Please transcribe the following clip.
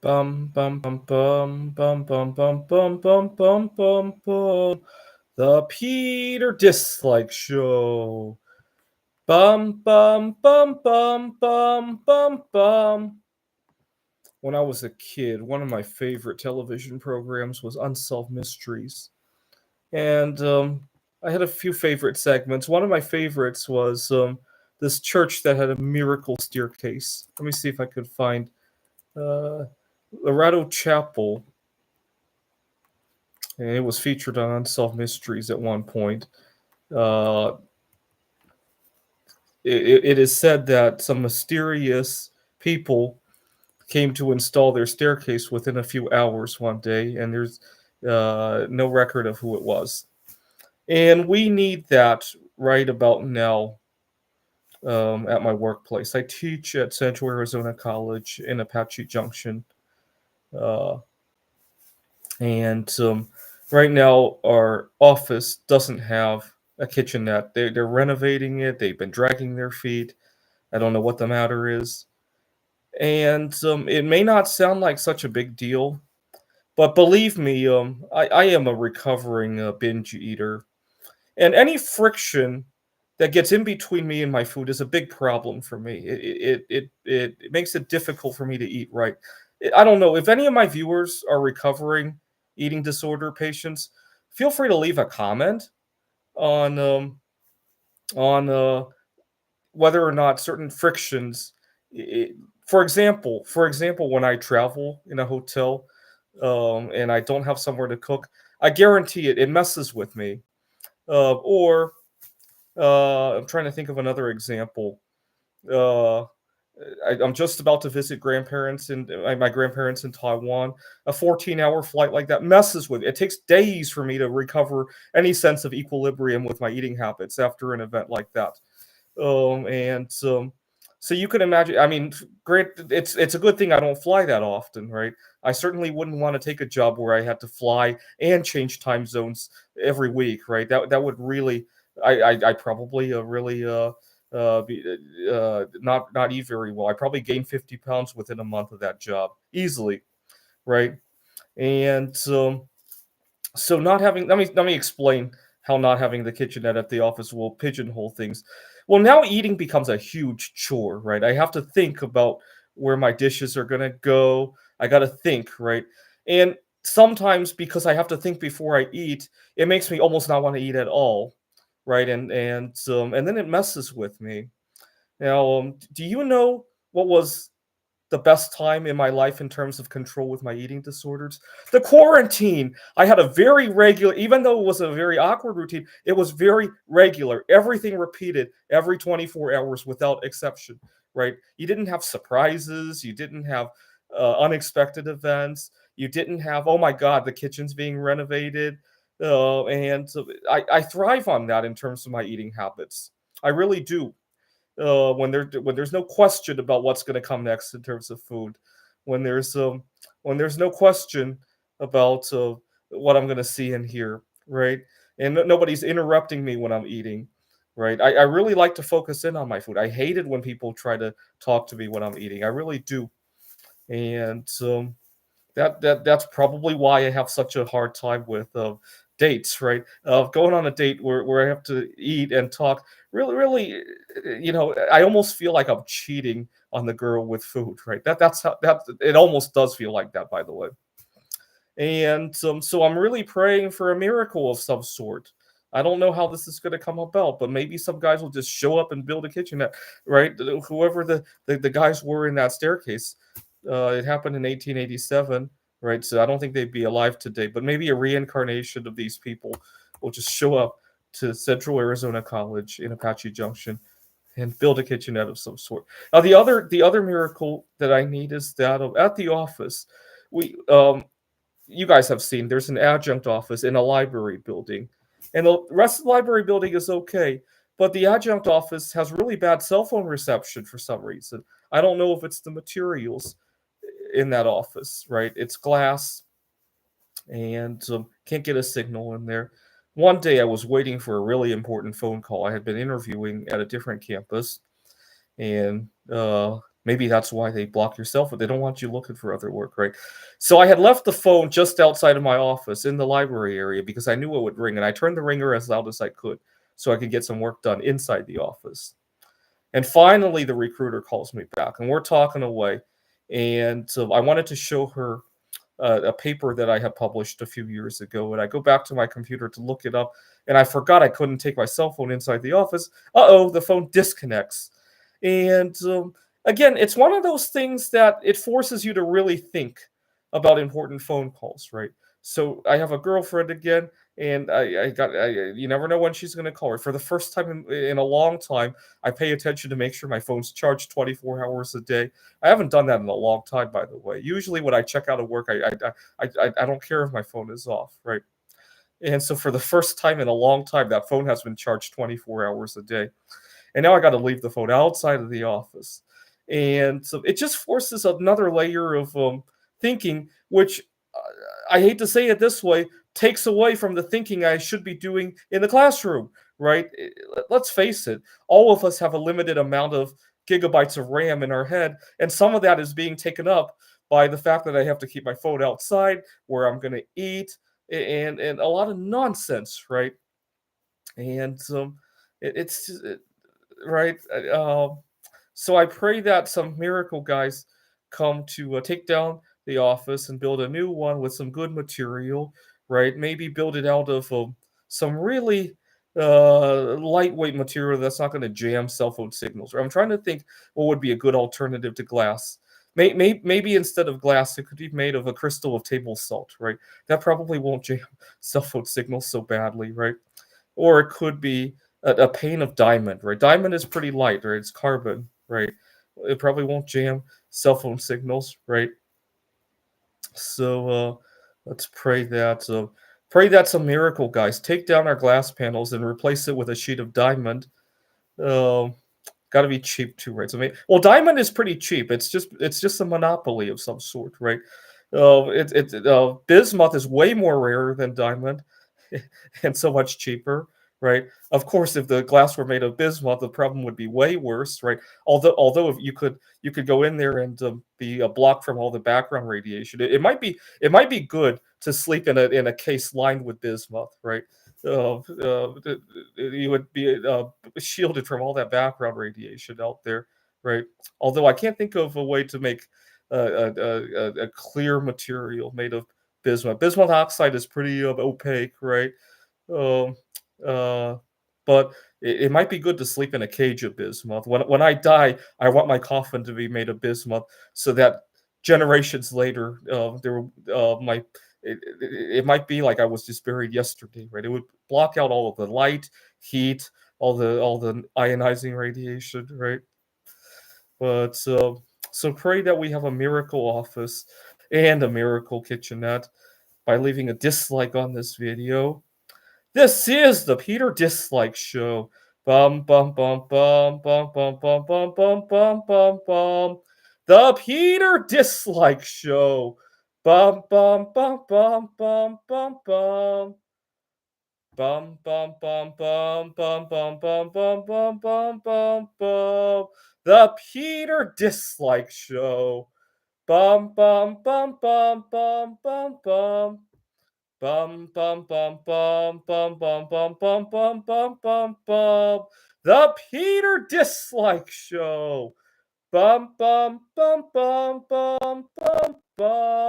Bum bum bum bum bum bum bum bum bum bum bum bum. The Peter Dislike Show. Bum bum bum bum bum bum bum. When I was a kid, one of my favorite television programs was Unsolved Mysteries, and I had a few favorite segments. One of my favorites was this church that had a miracle staircase. Let me see if I could find uh, Loretto Chapel, and it was featured on Unsolved Mysteries at one point. Uh, it is said that some mysterious people came to install their staircase within a few hours one day, and there's no record of who it was. And we need that right about now at my workplace. I teach at Central Arizona College in Apache Junction, uh, and right now our office doesn't have a kitchenette. They're renovating it. They've been dragging their feet. I don't know what the matter is, and it may not sound like such a big deal, but believe me, I am a recovering binge eater, and any friction that gets in between me and my food is a big problem for me. It makes it difficult for me to eat right. I don't know if any of my viewers are recovering eating disorder patients. Feel free to leave a comment on on whether or not certain frictions. i- for example, when I travel in a hotel and I don't have somewhere to cook, I guarantee it messes with me. Or I'm trying to think of another example. Uh, I'm just about to visit grandparents and my grandparents in Taiwan. A 14-hour flight like that messes with me. It takes days for me to recover any sense of equilibrium with my eating habits after an event like that. And so you can imagine. I mean, great. It's a good thing I don't fly that often, right? I certainly wouldn't want to take a job where I had to fly and change time zones every week, right? That would really, I probably really be, not eat very well. I probably gained 50 pounds within a month of that job easily, right? And so not having let me explain how not having the kitchenette at the office will pigeonhole things. Well, now eating becomes a huge chore, right? I have to think about where my dishes are gonna go. I gotta think, right? And sometimes because I have to think before I eat, it makes me almost not want to eat at all, right? And then it messes with me. Now, do you know what was the best time in my life in terms of control with my eating disorders? The quarantine. I had a very regular, even though it was a very awkward routine, it was very regular. Everything repeated every 24 hours without exception, right? You didn't have surprises, you didn't have unexpected events, you didn't have, oh my God, the kitchen's being renovated. And so I thrive on that in terms of my eating habits. I really do. When there's no question about what's going to come next in terms of food, when there's um when there's no question about what I'm going to see and hear, right? And nobody's interrupting me when I'm eating, right? I really like to focus in on my food. I hate it when people try to talk to me when I'm eating. I really do. And that's probably why I have such a hard time with dates, right? Going on a date where I have to eat and talk. Really, I almost feel like I'm cheating on the girl with food, right? That's how that it almost does feel like that, by the way. And so I'm really praying for a miracle of some sort. I don't know how this is going to come about, but maybe some guys will just show up and build a kitchenette, right? Whoever the guys were in that staircase, it happened in 1887, right? So I don't think they'd be alive today, but maybe a reincarnation of these people will just show up to Central Arizona College in Apache Junction and build a kitchenette of some sort. Now, the other miracle that I need is that at the office, we you guys have seen there's an adjunct office in a library building, and the rest of the library building is okay, but the adjunct office has really bad cell phone reception for some reason. I don't know if it's the materials in that office, right? It's glass, and can't get a signal in there. One day I was waiting for a really important phone call. I had been interviewing at a different campus, and Maybe that's why they block your cell phone. They don't want you looking for other work, right? So I had left the phone just outside of my office in the library area because I knew it would ring, and I turned the ringer as loud as I could so I could get some work done inside the office. And finally, the recruiter calls me back, and we're talking away. And I wanted to show her a paper that I had published a few years ago. And I go back to my computer to look it up, and I forgot I couldn't take my cell phone inside the office. The phone disconnects. And again, it's one of those things that it forces you to really think about important phone calls, right? So I have a girlfriend again, and you never know when she's going to call her. For the first time in a long time, I pay attention to make sure my phone's charged 24 hours a day. I haven't done that in a long time, by the way. Usually, when I check out of work, I don't care if my phone is off, right? And so, for the first time in a long time, that phone has been charged 24 hours a day. And now I got to leave the phone outside of the office, and so it just forces another layer of thinking, which I hate to say it this way, takes away from the thinking I should be doing in the classroom, right? Let's face it, all of us have a limited amount of gigabytes of RAM in our head, and some of that is being taken up by the fact that I have to keep my phone outside where I'm going to eat, and a lot of nonsense, right? And it's right. So I pray that some miracle guys come to take down the office and build a new one with some good material, right? Maybe build it out of some really lightweight material that's not going to jam cell phone signals. I'm trying to think what would be a good alternative to glass. Maybe instead of glass, it could be made of a crystal of table salt, right? That probably won't jam cell phone signals so badly, right? Or it could be a pane of diamond, right? Diamond is pretty light, right? It's carbon, right? It probably won't jam cell phone signals, right? So let's pray that some miracle guys take down our glass panels and replace it with a sheet of diamond. Um, Got to be cheap too, right? Well, diamond is pretty cheap. It's just a monopoly of some sort, right? Bismuth is way more rare than diamond, and so much cheaper, right? Of course, if the glass were made of bismuth, the problem would be way worse, right? Although if you could go in there and be blocked from all the background radiation, it might be good to sleep in a case lined with bismuth, right? You would be shielded from all that background radiation out there, right? Although I can't think of a way to make a clear material made of bismuth. Bismuth oxide is pretty opaque, right? Um, uh, but it might be good to sleep in a cage of bismuth. When I die, I want my coffin to be made of bismuth so that generations later, there might it might be like I was just buried yesterday, right? It would block out all of the light, heat, all the ionizing radiation, right? But so pray that we have a miracle office and a miracle kitchenette by leaving a dislike on this video. This is the Peter Dislike Show. Bum bum bum bum bum bum bum bum bum bum bum bum. The Peter Dislike Show. Bum bum bum bum bum bum bum. Bum bum bum bum bum bum bum bum bum bum bum bum. The Peter Dislike Show. Bum bum bum bum bum bum bum. Bum bum bum bum bum bum bum bum bum bum bum bum. The Peter Dislike Show. Bum bum bum bum bum bum bum.